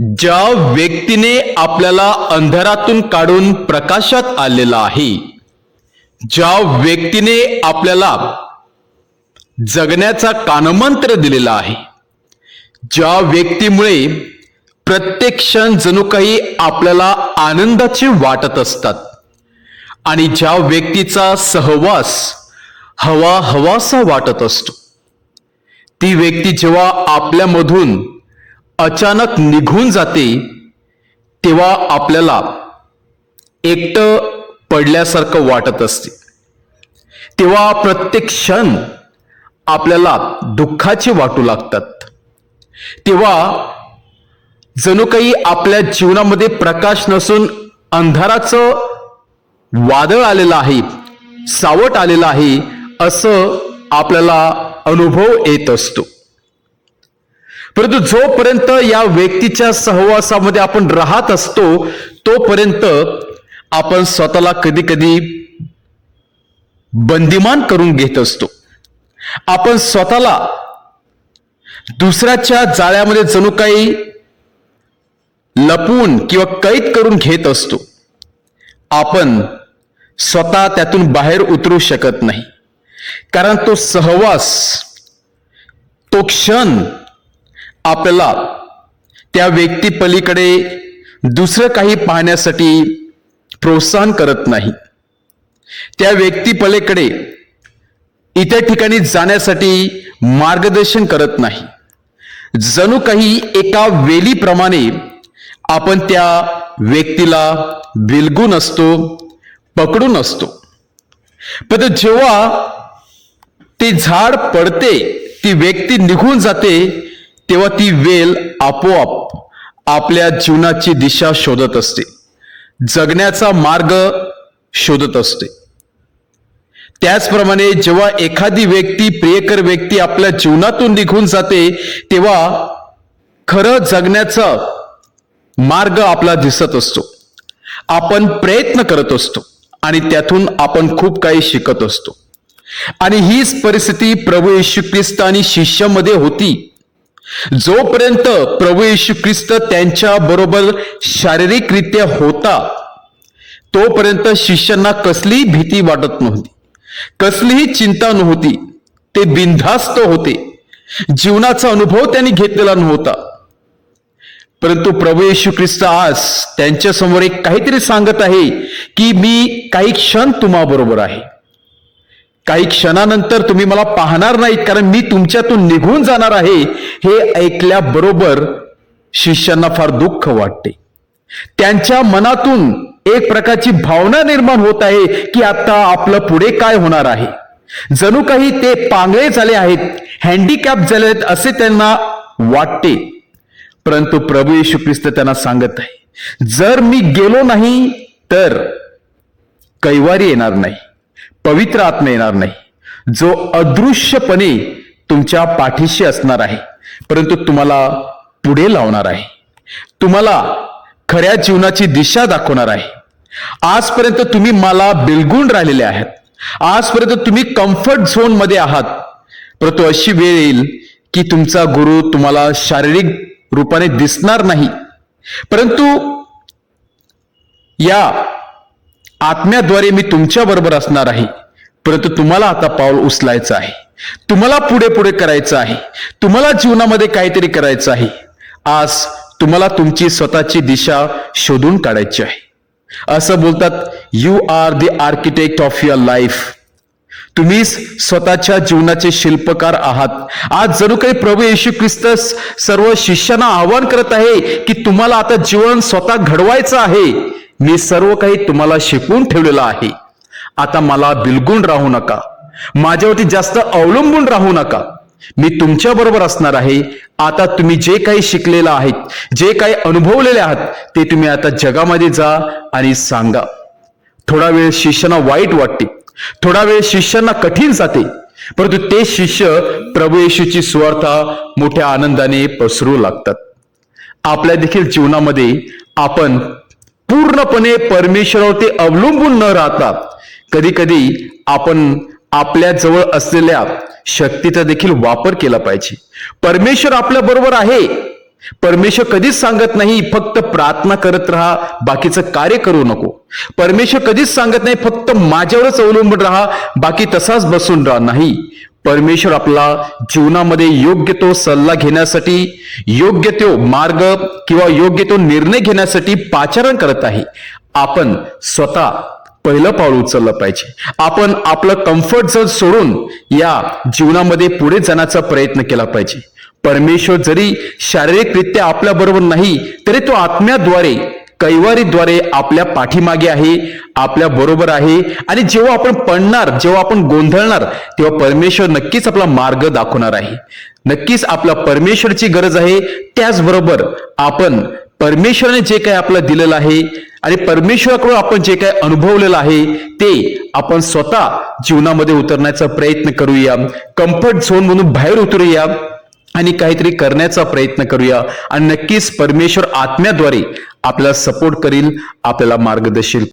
ज्या व्यक्तीने आपल्याला अंधारातून काढून प्रकाशात आलेला आहे, ज्या व्यक्तीने आपल्याला जगण्याचा कानमंत्र दिलेला आहे, ज्या व्यक्तीमुळे प्रत्येक क्षण जणू काही आपल्याला आनंदाचे वाटत असतात आणि ज्या व्यक्तीचा सहवास हवा हवासा वाटत असतो, ती व्यक्ती जेव्हा आपल्यामधून अचानक निघून जाते तेव्हा आपल्याला एकटं पडल्यासारखं वाटत असते. तेव्हा प्रत्येक क्षण आपल्याला दुःखाचे वाटू लागतात. तेव्हा जणू काही आपल्या जीवनामध्ये प्रकाश नसून अंधाराचं वादळ आलेलं आहे, सावट आलेलं आहे, असं आपल्याला अनुभव येत असतो. परंतु जोपर्यंत या व्यक्तीच्या सहवासामध्ये आपण राहत असतो तोपर्यंत आपण स्वतःला कधी कधी बंदिमान करून घेत असतो. आपण स्वतःला दुसऱ्याच्या जाळ्यामध्ये जणू काही लपवून किंवा कैद करून घेत असतो. आपण स्वतः त्यातून बाहेर उतरू शकत नाही, कारण तो सहवास, तो क्षण आपल्याला त्या व्यक्ती पलीकडे दुसरं काही पाहण्यासाठी प्रोत्साहन करत नाही. त्या व्यक्ती पलीकडे इतर ठिकाणी जाण्यासाठी मार्गदर्शन करत नाही. जणू काही एका वेलीप्रमाणे आपण त्या व्यक्तीला बिलगून असतो, पकडून असतो. पण जेव्हा ते झाड पडते, ती व्यक्ती निघून जाते, तेव्हा ती वेल आपोआप आपल्या जीवनाची दिशा शोधत असते, जगण्याचा मार्ग शोधत असते. त्याचप्रमाणे जेव्हा एखादी व्यक्ती, प्रियकर व्यक्ती आपल्या जीवनातून निघून जाते तेव्हा खरं जगण्याचा मार्ग आपला दिसत असतो. आपण प्रयत्न करत असतो आणि त्यातून आपण खूप काही शिकत असतो. आणि हीच परिस्थिती प्रभू येशू ख्रिस्त आणि शिष्यामध्ये होती. जोपर्यंत प्रभू येशू ख्रिस्त त्यांच्या बरोबर शारीरिकरित्या होता तोपर्यंत शिष्यांना कसलीही भीती वाटत नव्हती, कसलीही चिंता नव्हती. ते बिनधास्त होते. जीवनाचा अनुभव त्यांनी घेतलेला नव्हता. परंतु प्रभू येशू ख्रिस्त आज त्यांच्या समोर एक काहीतरी सांगत आहे की मी काही क्षण तुम्हा बरोबर आहे, काही क्षणानंतर तुम्ही मला पाहणार नाहीत, कारण मी तुमच्यातून निघून जाणार आहे. हे ऐकल्याबरोबर शिष्यांना फार दुःख वाटते. त्यांच्या मनातून एक प्रकारची भावना निर्माण होत आहे की आता आपलं पुढे काय होणार आहे. जणू काही ते पांगळे झाले आहेत, हँडिकॅप झाले आहेत असे त्यांना वाटते. परंतु प्रभू येशू ख्रिस्त त्यांना सांगत आहे, जर मी गेलो नाही तर कैवारी येणार नाही, पवित्र आत्मा येणार नाही, जो अदृश्यपणे तुमच्या पाठीशी असणार आहे, परंतु तुम्हाला पुढे लावणार आहे, तुम्हाला खऱ्या जीवनाची दिशा दाखवणार आहे. आजपर्यंत तुम्ही मला बिलगून राहिलेले आहात, आजपर्यंत तुम्ही कम्फर्ट झोन मध्ये आहात, परंतु अशी वेळ येईल की तुमचा गुरु तुम्हाला शारीरिक रूपाने दिसणार नाही, परंतु या आत्म्याद्वारे मी तुमच्या बरोबर असणार आहे. परंतु तुम्हाला आता पाऊल उचलायचं आहे, तुम्हाला पुढे पुढे करायचं आहे, तुम्हाला जीवनामध्ये काहीतरी करायचं आहे. आज तुम्हाला तुमची स्वतःची दिशा शोधून काढायची आहे. असं बोलतात, you are the architect of your life. तुम्ही स्वतःच्या जीवनाचे शिल्पकार आहात. आज जणू काही प्रभू येशू ख्रिस्त सर्व शिष्यांना आवाहन करत आहे की तुम्हाला आता जीवन स्वतः घडवायचं आहे. मी सर्व काही तुम्हाला शिकवून ठेवलेलं आहे. आता मला बिलगून राहू नका, माझ्यावरती जास्त अवलंबून राहू नका. मी तुमच्या बरोबर असणार आहे. आता तुम्ही जे काही शिकलेलं आहेत, जे काही अनुभवलेले आहात, ते तुम्ही आता जगामध्ये जा आणि सांगा. थोडा वेळ शिष्यांना वाईट वाटते, थोडा वेळ शिष्यांना कठीण जाते, परंतु ते शिष्य प्रभू येशूची सुवार्ता मोठ्या आनंदाने पसरू लागतात. आपल्या देखील जीवनामध्ये आपण पूर्णपणे परमेश्वरावरती अवलंबून न राहता कधी कधी आपण आपल्या जवळ असलेल्या शक्तीचा देखील वापर केला पाहिजे. परमेश्वर आपल्या बरोबर आहे, परमेश्वर कधीच सांगत नाही फक्त प्रार्थना करत राहा, बाकीचं कार्य करू नको. परमेश्वर कधीच सांगत नाही फक्त माझ्यावरच अवलंबून राहा, बाकी तसाच बसून राहा. नाही, परमेश्वर आपला जीवनामध्ये योग्य तो सल्ला घेण्यासाठी, योग्य तो मार्ग किंवा योग्य तो निर्णय घेण्यासाठी पाचारण करत आहे. आपण स्वतः पहिलं पाऊल उचललं पाहिजे. आपण आपलं कम्फर्ट झोन सोडून या जीवनामध्ये पुढे जाण्याचा प्रयत्न केला पाहिजे. परमेश्वर जरी शारीरिकरित्या आपल्या बरोबर नाही, तरी तो आत्म्याद्वारे, कैवारीद्वारे आपल्या पाठीमागे आहे, आपल्या बरोबर आहे. आणि जेव्हा आपण पडणार, जेव्हा आपण गोंधळणार, तेव्हा परमेश्वर नक्कीच आपला मार्ग दाखवणार आहे. नक्कीच आपला परमेश्वरची गरज आहे. त्याचबरोबर आपण परमेश्वराने जे काही आपल्याला दिलेलं आहे आणि परमेश्वराकडून आपण जे काही अनुभवलेलं आहे ते आपण स्वतः जीवनामध्ये उतरण्याचा प्रयत्न करूया. कम्फर्ट झोन म्हणून बाहेर उतरूया आणि काहीतरी करण्याचा प्रयत्न करूया. आणि नक्कीच परमेश्वर आत्म्याद्वारे आपल्याला सपोर्ट करील, आपल्याला मार्गदर्शन